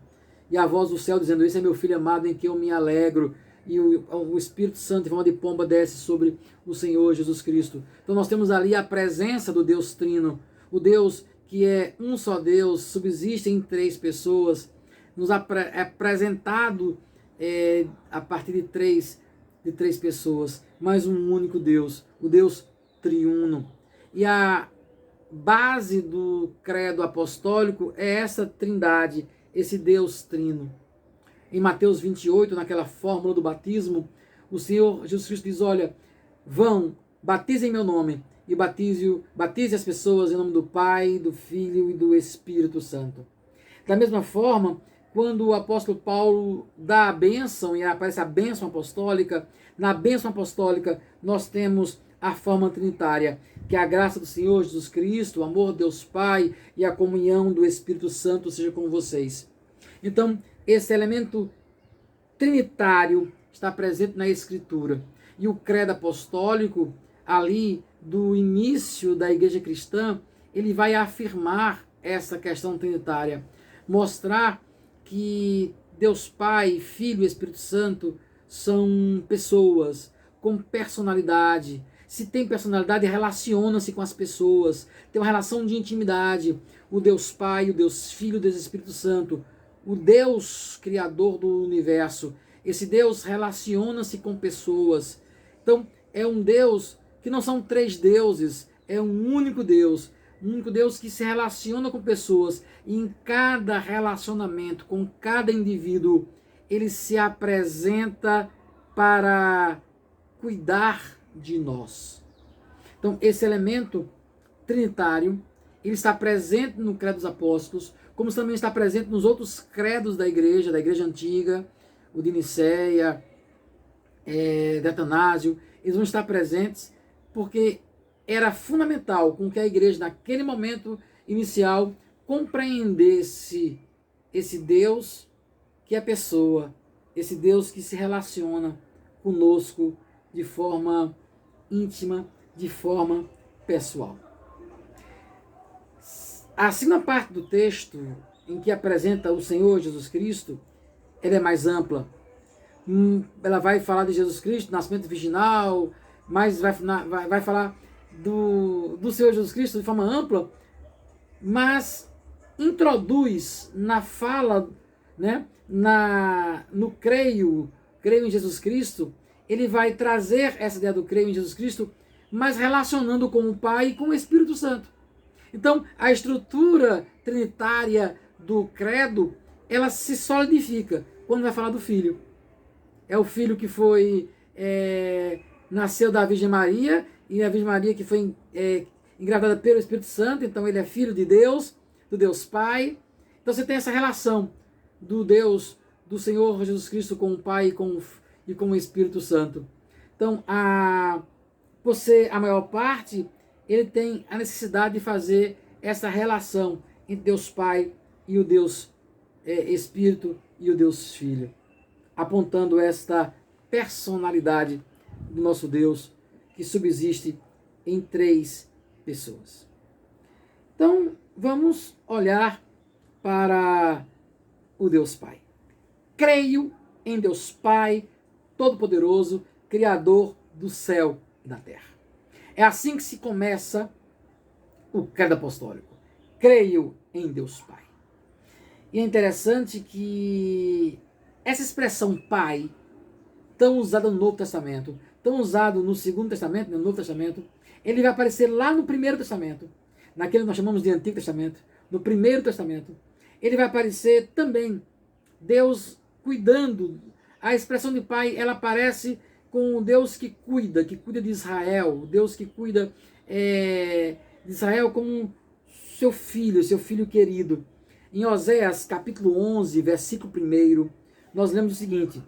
E a voz do céu dizendo, esse é meu Filho amado em que eu me alegro. E o Espírito Santo em forma de pomba desce sobre o Senhor Jesus Cristo. Então nós temos ali a presença do Deus Trino, o Deus que é um só Deus, subsiste em 3 pessoas, nos é apresentado a partir de três pessoas, mas um único Deus, o Deus triuno. E a base do credo apostólico é essa trindade, esse Deus trino. Em Mateus 28, naquela fórmula do batismo, o Senhor Jesus Cristo diz, olha, vão, batizem em meu nome, e batize as pessoas em nome do Pai, do Filho e do Espírito Santo. Da mesma forma, quando o apóstolo Paulo dá a bênção, e aparece a bênção apostólica, na bênção apostólica nós temos a forma trinitária, que a graça do Senhor Jesus Cristo, o amor de Deus Pai e a comunhão do Espírito Santo seja com vocês. Então, esse elemento trinitário está presente na Escritura. E o credo apostólico, ali do início da igreja cristã, ele vai afirmar essa questão trinitária, mostrar que Deus Pai, Filho e Espírito Santo são pessoas com personalidade. Se tem personalidade, relaciona-se com as pessoas, tem uma relação de intimidade. O Deus Pai, o Deus Filho, o Deus Espírito Santo, o Deus Criador do universo, esse Deus relaciona-se com pessoas. Então, é um Deus que não são 3 deuses, é um único Deus que se relaciona com pessoas, e em cada relacionamento com cada indivíduo, ele se apresenta para cuidar de nós. Então, esse elemento trinitário, ele está presente no credo dos apóstolos, como também está presente nos outros credos da igreja antiga, o de Nicéia, de Atanásio. Eles vão estar presentes porque era fundamental com que a igreja, naquele momento inicial, compreendesse esse Deus que é pessoa, esse Deus que se relaciona conosco de forma íntima, de forma pessoal. A segunda parte do texto, em que apresenta o Senhor Jesus Cristo, ela é mais ampla. Ela vai falar de Jesus Cristo, nascimento virginal, mas vai falar do Senhor Jesus Cristo de forma ampla, mas introduz na fala, né, no creio em Jesus Cristo, ele vai trazer essa ideia do creio em Jesus Cristo, mas relacionando com o Pai e com o Espírito Santo. Então, a estrutura trinitária do credo, ela se solidifica quando vai falar do Filho. É o Filho que nasceu da Virgem Maria, e a Virgem Maria que foi engravidada pelo Espírito Santo, então ele é Filho de Deus, do Deus Pai. Então você tem essa relação do Deus, do Senhor Jesus Cristo com o Pai e com o Espírito Santo. Então, a maior parte, ele tem a necessidade de fazer essa relação entre Deus Pai e o Deus Espírito e o Deus Filho, apontando esta personalidade do nosso Deus que subsiste em 3 pessoas. Então, vamos olhar para o Deus Pai. Creio em Deus Pai, Todo-Poderoso, Criador do céu e da terra. É assim que se começa o credo apostólico. Creio em Deus Pai. E é interessante que essa expressão Pai, tão usada no Novo Testamento, tão usado no Segundo Testamento, no Novo Testamento, ele vai aparecer lá no Primeiro Testamento, naquele que nós chamamos de Antigo Testamento, no Primeiro Testamento. Ele vai aparecer também Deus cuidando. A expressão de Pai, ela aparece com o Deus que cuida de Israel, o Deus que cuida de Israel como seu filho querido. Em Oséias, capítulo 11, versículo 1, nós lemos o seguinte: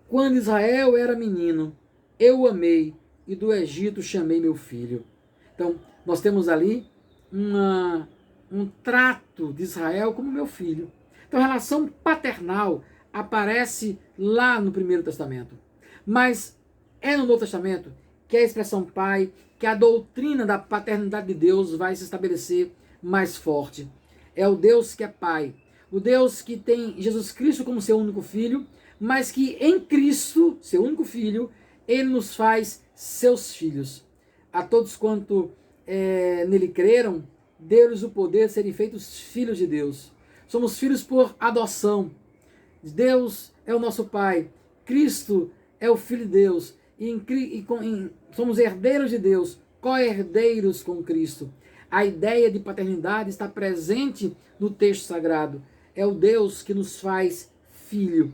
quando Israel era menino, eu o amei, e do Egito chamei meu filho. Então, nós temos ali um trato de Israel como meu filho. Então, a relação paternal aparece lá no Primeiro Testamento. Mas é no Novo Testamento que a expressão Pai, que a doutrina da paternidade de Deus vai se estabelecer mais forte. É o Deus que é Pai, o Deus que tem Jesus Cristo como seu único filho, mas que em Cristo, seu único filho, ele nos faz seus filhos. A todos quanto nele creram, deu-lhes o poder de serem feitos filhos de Deus. Somos filhos por adoção. Deus é o nosso Pai, Cristo é o Filho de Deus, somos herdeiros de Deus, co-herdeiros com Cristo. A ideia de paternidade está presente no texto sagrado. É o Deus que nos faz filho.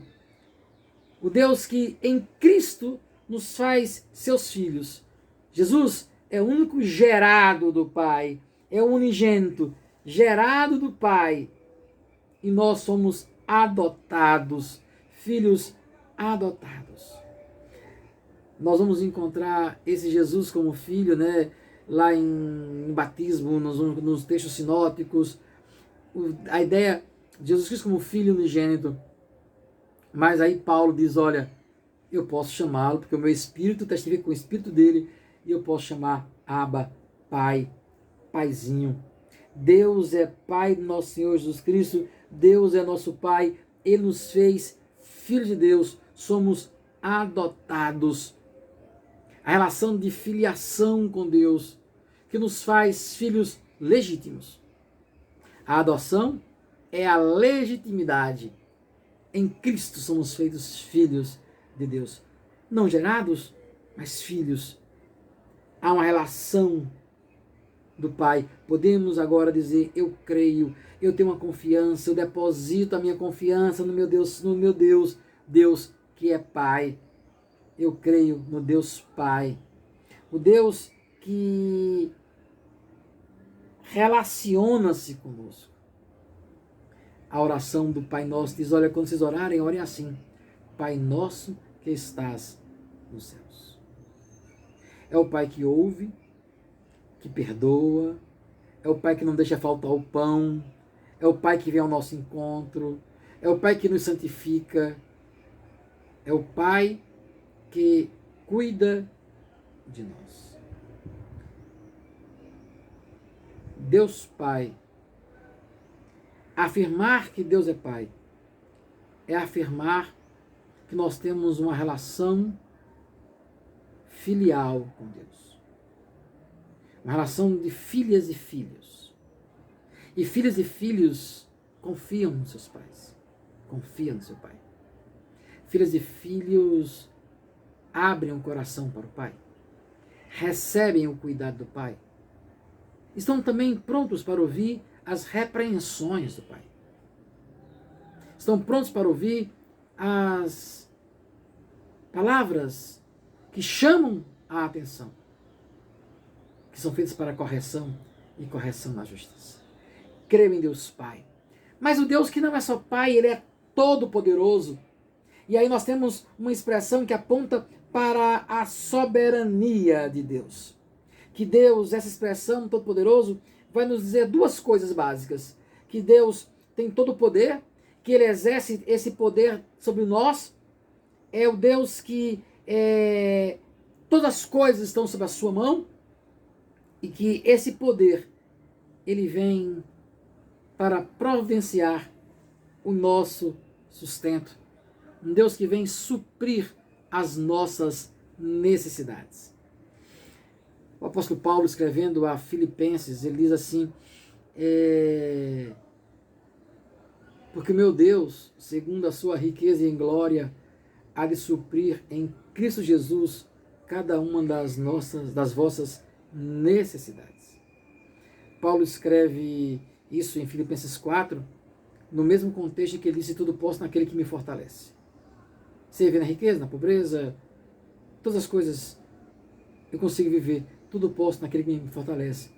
O Deus que em Cristo nos faz seus filhos. Jesus é o único gerado do Pai, é o unigênito, gerado do Pai. E nós somos adotados, filhos adotados. Nós vamos encontrar esse Jesus como filho, né? Lá em batismo, nos textos sinóticos, a ideia de Jesus Cristo como filho unigênito. Mas aí Paulo diz, olha, eu posso chamá-lo, porque o meu espírito testifica com o espírito dele, e eu posso chamar Abba, Pai, Paizinho. Deus é Pai do nosso Senhor Jesus Cristo, Deus é nosso Pai, Ele nos fez filhos de Deus, somos adotados. A relação de filiação com Deus, que nos faz filhos legítimos. A adoção é a legitimidade. Em Cristo somos feitos filhos de Deus. Não gerados, mas filhos. Há uma relação do Pai. Podemos agora dizer, eu creio, eu tenho uma confiança, eu deposito a minha confiança no meu Deus, Deus que é Pai. Eu creio no Deus Pai. O Deus que relaciona-se conosco. A oração do Pai Nosso diz, olha, quando vocês orarem, orem assim. Pai Nosso que estás nos céus. É o Pai que ouve, que perdoa, é o Pai que não deixa faltar o pão, é o Pai que vem ao nosso encontro, é o Pai que nos santifica, é o Pai que cuida de nós. Deus Pai. Afirmar que Deus é Pai é afirmar que nós temos uma relação filial com Deus. Uma relação de filhas e filhos. E filhas e filhos confiam nos seus pais. Confiam no seu Pai. Filhas e filhos abrem o coração para o Pai. Recebem o cuidado do Pai. Estão também prontos para ouvir as repreensões do Pai. Estão prontos para ouvir as palavras que chamam a atenção, que são feitas para correção e correção na justiça. Creio em Deus Pai. Mas o Deus que não é só Pai, Ele é todo-poderoso. E aí nós temos uma expressão que aponta para a soberania de Deus. Que Deus, essa expressão todo-poderoso, vai nos dizer duas coisas básicas. Que Deus tem todo o poder, que Ele exerce esse poder sobre nós. É o Deus que todas as coisas estão sob a sua mão. E que esse poder, ele vem para providenciar o nosso sustento. Um Deus que vem suprir as nossas necessidades. O apóstolo Paulo, escrevendo a Filipenses, ele diz assim, porque meu Deus, segundo a sua riqueza em glória, há de suprir em Cristo Jesus cada uma das vossas necessidades. Paulo escreve isso em Filipenses 4, no mesmo contexto em que ele disse, tudo posso naquele que me fortalece. Você vê na riqueza, na pobreza, todas as coisas eu consigo viver, tudo posso naquele que me fortalece.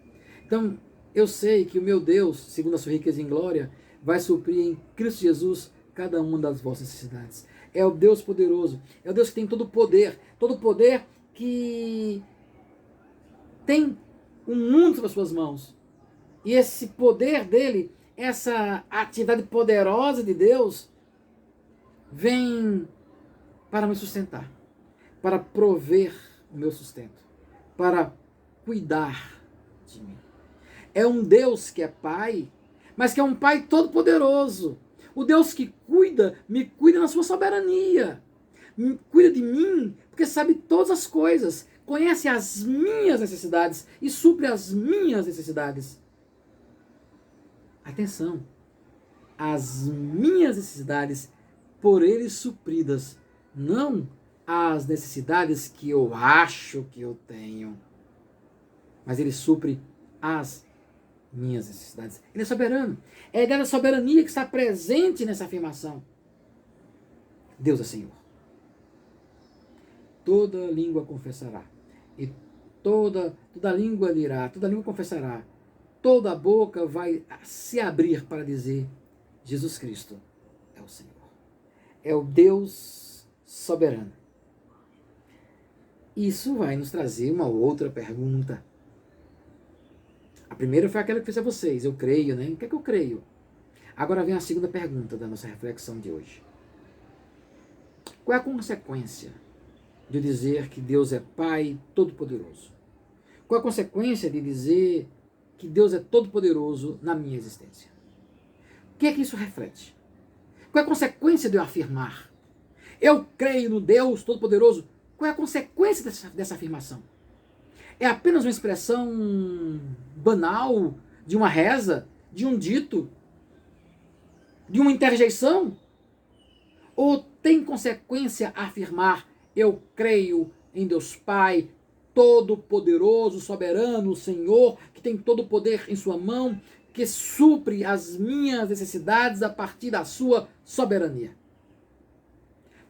Então, eu sei que o meu Deus, segundo a sua riqueza em glória, vai suprir em Cristo Jesus cada uma das vossas necessidades. É o Deus poderoso, é o Deus que tem todo o poder que tem o mundo sob as suas mãos. E esse poder dele, essa atividade poderosa de Deus, vem para me sustentar, para prover o meu sustento, para cuidar de mim. É um Deus que é Pai, mas que é um Pai todo-poderoso. O Deus que me cuida na sua soberania. Cuida de mim, porque sabe todas as coisas. Conhece as minhas necessidades e supre as minhas necessidades. Atenção, as minhas necessidades por Ele supridas, não as necessidades que eu acho que eu tenho, mas Ele supre as minhas necessidades. Ele é soberano. É a ideia da soberania que está presente nessa afirmação. Deus é Senhor. Toda língua confessará. E toda língua dirá, toda língua confessará. Toda boca vai se abrir para dizer, Jesus Cristo é o Senhor. É o Deus soberano. Isso vai nos trazer uma outra pergunta. A primeira foi aquela que fiz a vocês. Eu creio, né? O que é que eu creio? Agora vem a segunda pergunta da nossa reflexão de hoje. Qual é a consequência de dizer que Deus é Pai Todo-Poderoso? Qual é a consequência de dizer que Deus é Todo-Poderoso na minha existência? O que é que isso reflete? Qual é a consequência de eu afirmar? Eu creio no Deus Todo-Poderoso. Qual é a consequência dessa afirmação? É apenas uma expressão banal de uma reza, de um dito, de uma interjeição? Ou tem consequência afirmar eu creio em Deus Pai, Todo-Poderoso, Soberano, Senhor, que tem todo o poder em sua mão, que supre as minhas necessidades a partir da sua soberania?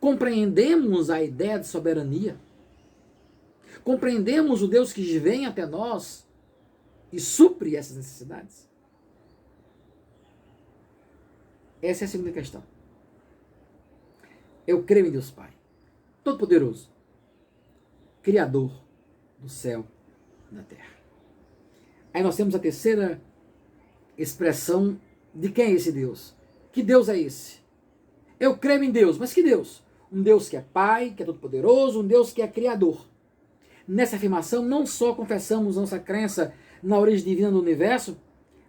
Compreendemos a ideia de soberania? Compreendemos o Deus que vem até nós e supre essas necessidades? Essa é a segunda questão. Eu creio em Deus Pai, Todo-Poderoso, Criador do céu e da terra. Aí nós temos a terceira expressão de quem é esse Deus. Que Deus é esse? Eu creio em Deus, mas que Deus? Um Deus que é Pai, que é Todo-Poderoso, um Deus que é Criador. Nessa afirmação, não só confessamos nossa crença na origem divina do universo,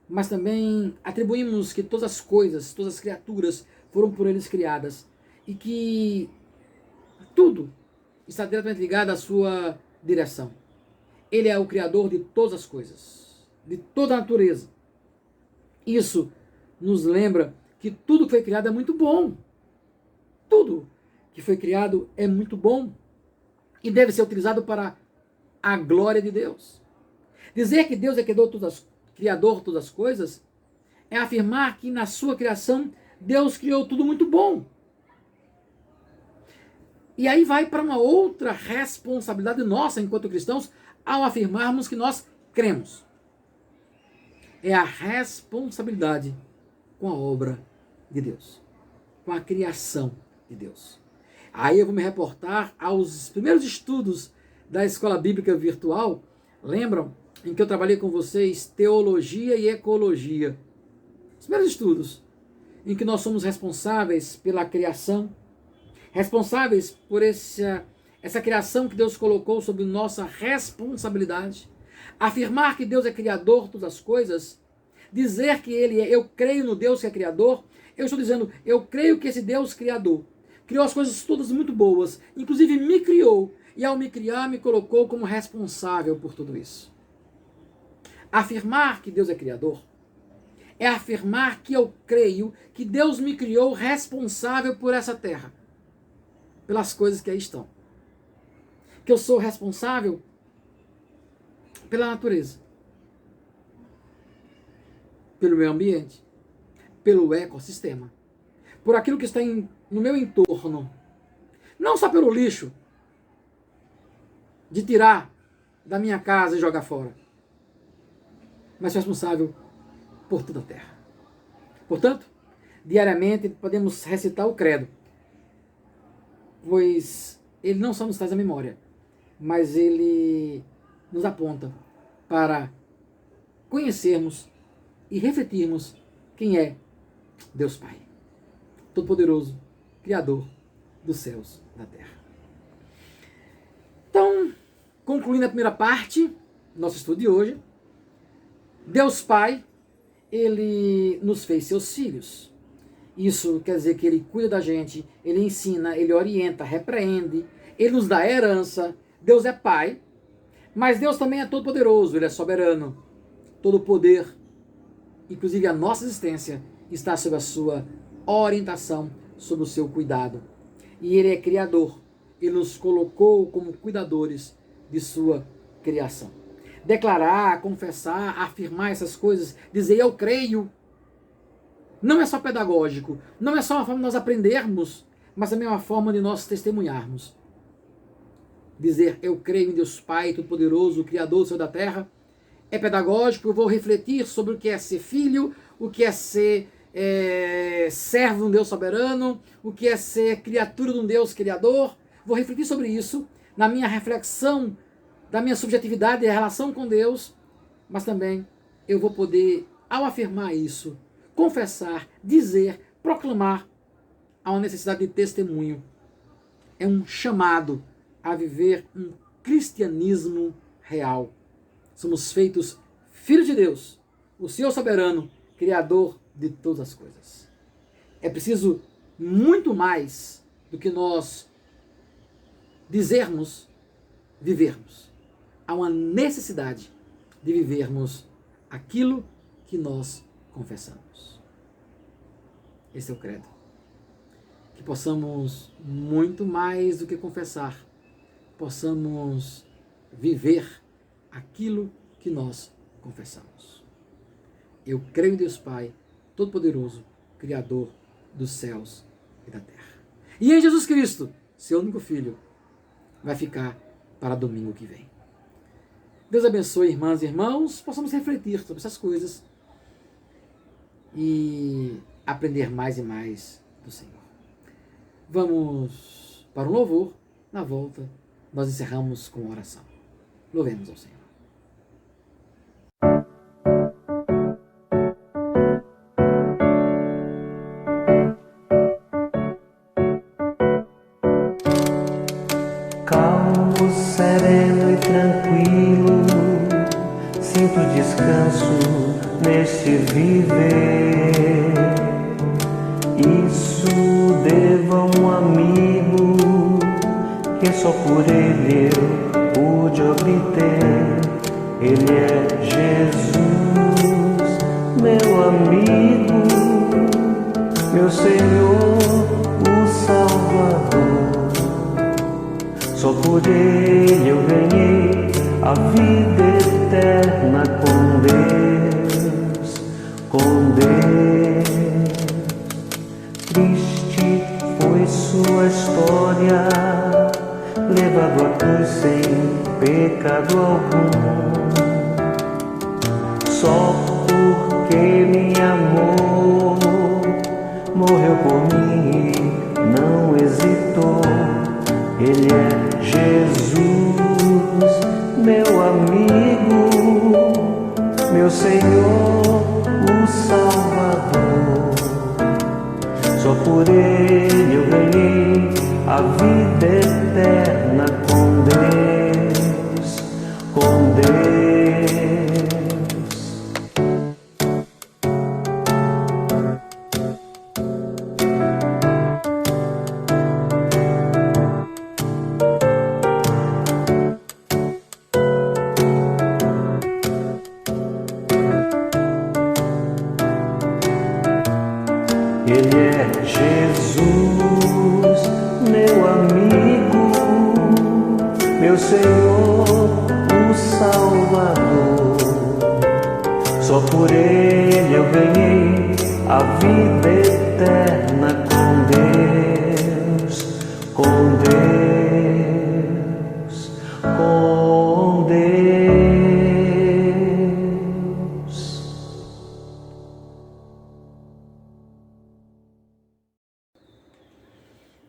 mas também atribuímos que todas as coisas, todas as criaturas foram por eles criadas e que tudo está diretamente ligado à sua direção. Ele é o Criador de todas as coisas, de toda a natureza. Isso nos lembra que tudo que foi criado é muito bom. Tudo que foi criado é muito bom e deve ser utilizado para a glória de Deus. Dizer que Deus é criador de todas as coisas é afirmar que na sua criação Deus criou tudo muito bom. E aí vai para uma outra responsabilidade nossa enquanto cristãos ao afirmarmos que nós cremos. É a responsabilidade com a obra de Deus, com a criação de Deus. Aí eu vou me reportar aos primeiros estudos da Escola Bíblica Virtual. Lembram? Em que eu trabalhei com vocês teologia e ecologia. Os primeiros estudos em que nós somos responsáveis pela criação, responsáveis por essa criação que Deus colocou sob nossa responsabilidade. Afirmar que Deus é criador de todas as coisas, dizer que Ele é, eu creio no Deus que é criador, eu estou dizendo, eu creio que esse Deus criador criou as coisas todas muito boas, inclusive me criou, e ao me criar me colocou como responsável por tudo isso. Afirmar que Deus é criador é afirmar que eu creio que Deus me criou responsável por essa terra, pelas coisas que aí estão. Que eu sou responsável pela natureza, pelo meio ambiente, pelo ecossistema, por aquilo que está no meu entorno, não só pelo lixo de tirar da minha casa e jogar fora, mas sou responsável por toda a terra. Portanto, diariamente podemos recitar o credo, pois ele não só nos traz a memória, mas ele nos aponta para conhecermos e refletirmos quem é Deus Pai, Todo-Poderoso, Criador dos céus e da terra. Então, concluindo a primeira parte do nosso estudo de hoje, Deus Pai, Ele nos fez seus filhos. Isso quer dizer que Ele cuida da gente, Ele ensina, Ele orienta, repreende, Ele nos dá herança. Deus é Pai, mas Deus também é todo-poderoso, Ele é soberano. Todo poder, inclusive a nossa existência, está sob a sua orientação, sob o seu cuidado. E Ele é Criador, Ele nos colocou como cuidadores de sua criação. Declarar, confessar, afirmar essas coisas, dizer eu creio, não é só pedagógico, não é só uma forma de nós aprendermos, mas também é uma forma de nós testemunharmos. Dizer eu creio em Deus Pai, Todo-Poderoso, Criador do céu e da terra, é pedagógico, eu vou refletir sobre o que é ser filho, o que é ser servo de um Deus soberano, o que é ser criatura de um Deus criador. Vou refletir sobre isso na minha reflexão da minha subjetividade e relação com Deus, mas também eu vou poder, ao afirmar isso, confessar, dizer, proclamar, há uma necessidade de testemunho. É um chamado a viver um cristianismo real. Somos feitos filhos de Deus, o Senhor soberano, Criador de todas as coisas. É preciso muito mais do que nós dizermos, vivermos. Há uma necessidade de vivermos aquilo que nós confessamos. Esse é o credo. Que possamos, muito mais do que confessar, possamos viver aquilo que nós confessamos. Eu creio em Deus Pai, Todo-Poderoso, Criador dos céus e da terra. E em Jesus Cristo, seu único Filho, vai ficar para domingo que vem. Deus abençoe, irmãs e irmãos, possamos refletir sobre essas coisas e aprender mais e mais do Senhor. Vamos para o louvor. Na volta, nós encerramos com oração. Louvemos ao Senhor. Calmo, sereno e tranquilo, sinto descanso neste viver. Isso devo a um amigo que só por ele eu pude obter. Ele é Jesus, meu amigo, meu Senhor, o Salvador. Só por ele eu ganhei a vida eterna com Deus, com Deus. Triste foi sua história, levado à cruz sem pecado algum. Só porque me amou, morreu por mim e não hesitou. Ele é Jesus, meu amigo, meu Senhor, o Salvador. Só por Ele eu ganhei a vida eterna com Deus, com Deus. Ele é Jesus, meu amigo, meu Senhor, o Salvador. Só por Ele eu ganhei a vida eterna com Deus, com Deus, com Deus.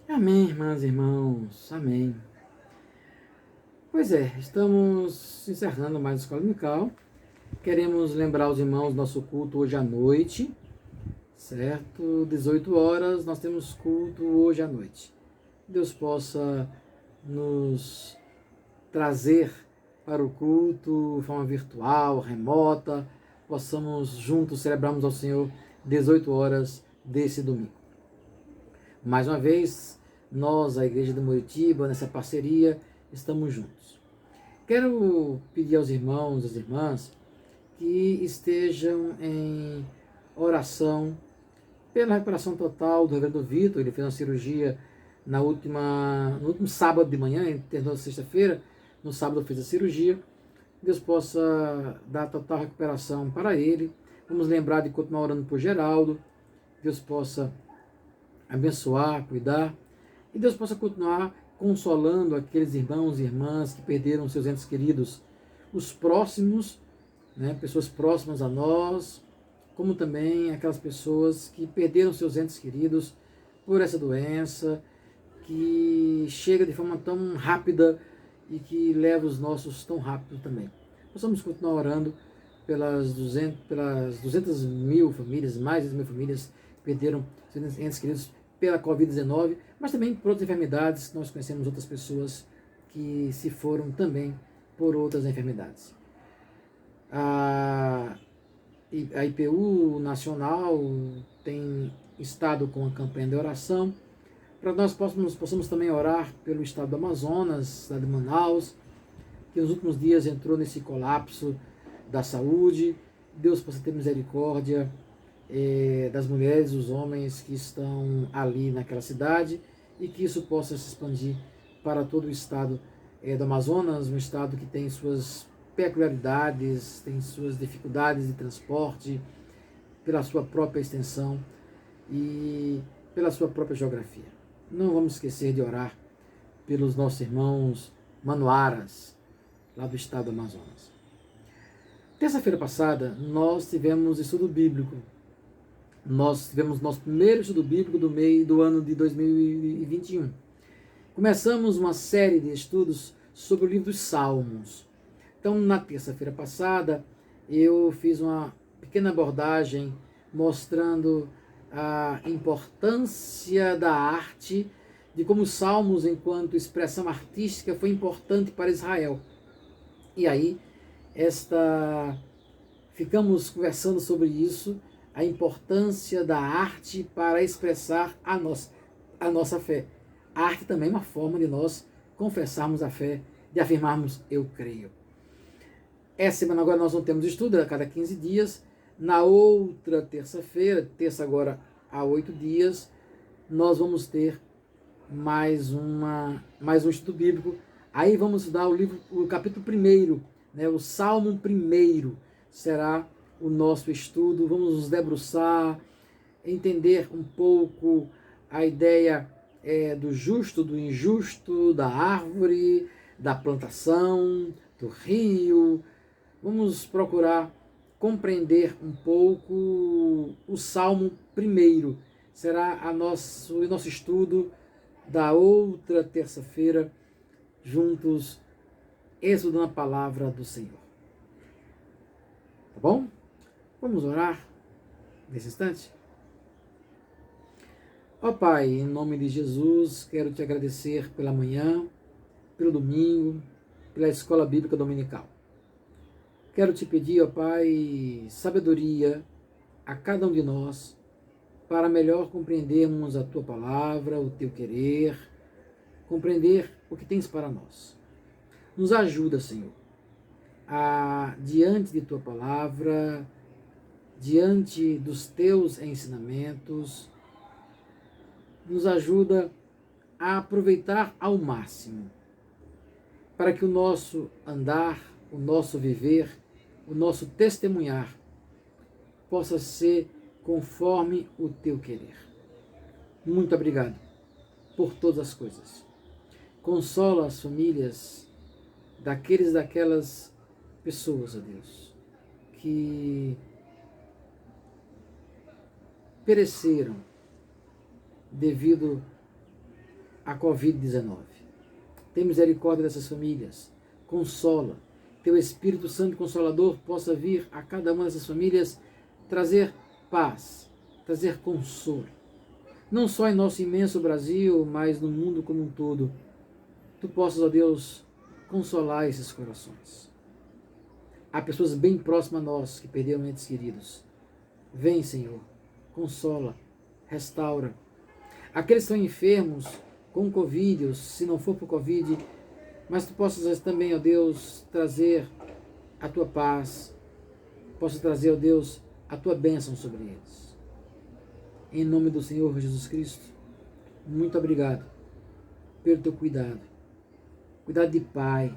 Amém, irmãs e irmãos, amém. Pois é, estamos encerrando mais a Escola Dominical. Queremos lembrar os irmãos do nosso culto hoje à noite, certo? 18 horas, nós temos culto hoje à noite. Deus possa nos trazer para o culto de forma virtual, remota, possamos juntos celebrarmos ao Senhor 18 horas desse domingo. Mais uma vez, nós, a Igreja de Muritiba, nessa parceria, estamos juntos. Quero pedir aos irmãos e às irmãs que estejam em oração pela recuperação total do reverendo Vitor. Ele fez uma cirurgia no último sábado de manhã, internou sexta-feira, no sábado fez a cirurgia. Deus possa dar total recuperação para ele. Vamos lembrar de continuar orando por Geraldo. Deus possa abençoar, cuidar, e Deus possa continuar consolando aqueles irmãos e irmãs que perderam seus entes queridos, os próximos, pessoas próximas a nós, como também aquelas pessoas que perderam seus entes queridos por essa doença, que chega de forma tão rápida e que leva os nossos tão rápido também. Possamos continuar orando pelas 200 mil famílias, mais de 200 mil famílias que perderam seus entes queridos pela Covid-19, mas também por outras enfermidades. Nós conhecemos outras pessoas que se foram também por outras enfermidades. A IPU Nacional tem estado com a campanha de oração, para que nós possamos também orar pelo estado do Amazonas, cidade de Manaus, que nos últimos dias entrou nesse colapso da saúde. Deus possa ter misericórdia das mulheres e dos homens que estão ali naquela cidade, e que isso possa se expandir para todo o estado do Amazonas, um estado que tem suas peculiaridades, tem suas dificuldades de transporte, pela sua própria extensão e pela sua própria geografia. Não vamos esquecer de orar pelos nossos irmãos manuaras, lá do estado do Amazonas. Terça-feira passada, nós tivemos estudo bíblico. Nós tivemos nosso primeiro estudo bíblico do ano de 2021. Começamos uma série de estudos sobre o livro dos Salmos. Então, na terça-feira passada, eu fiz uma pequena abordagem mostrando a importância da arte, de como os Salmos, enquanto expressão artística, foi importante para Israel. E aí, ficamos conversando sobre isso, a importância da arte para expressar a nossa fé. A arte também é uma forma de nós confessarmos a fé, de afirmarmos eu creio. Essa semana agora nós não temos estudo, a cada 15 dias. Na outra terça-feira, terça agora há 8 dias, nós vamos ter mais um estudo bíblico. Aí vamos estudar o capítulo 1, o Salmo 1 será o nosso estudo. Vamos nos debruçar, entender um pouco a ideia do justo, do injusto, da árvore, da plantação, do rio. Vamos procurar compreender um pouco o Salmo 1. Será o nosso estudo da outra terça-feira, juntos, estudando a palavra do Senhor. Tá bom? Vamos orar nesse instante? Ó Pai, em nome de Jesus, quero te agradecer pela manhã, pelo domingo, pela escola bíblica dominical. Quero te pedir, ó Pai, sabedoria a cada um de nós para melhor compreendermos a Tua palavra, o Teu querer, compreender o que tens para nós. Nos ajuda, Senhor, diante de Tua palavra, diante dos Teus ensinamentos, nos ajuda a aproveitar ao máximo, para que o nosso andar, o nosso viver, o nosso testemunhar possa ser conforme o Teu querer. Muito obrigado por todas as coisas. Consola as famílias daquelas pessoas, ó Deus, que pereceram devido à Covid-19. Tem misericórdia dessas famílias, consola. Teu Espírito Santo Consolador possa vir a cada uma dessas famílias trazer paz, trazer consolo. Não só em nosso imenso Brasil, mas no mundo como um todo. Tu possas, ó Deus, consolar esses corações. Há pessoas bem próximas a nós que perderam entes queridos. Vem, Senhor, consola, restaura. Aqueles que estão enfermos com Covid, ou se não for por Covid, mas Tu possas também, ó Deus, trazer a Tua paz, possas trazer, ó Deus, a Tua bênção sobre eles. Em nome do Senhor Jesus Cristo, muito obrigado pelo Teu cuidado. Cuidado de Pai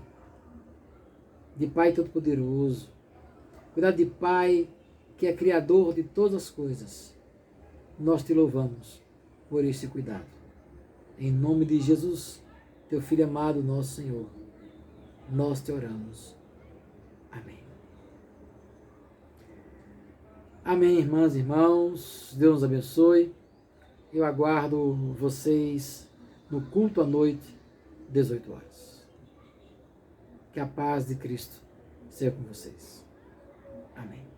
Todo-Poderoso. Cuidado de Pai que é Criador de todas as coisas. Nós Te louvamos por esse cuidado. Em nome de Jesus, Teu Filho amado, nosso Senhor, nós Te oramos. Amém. Amém, irmãs e irmãos. Deus nos abençoe. Eu aguardo vocês no culto à noite, 18 horas. Que a paz de Cristo seja com vocês. Amém.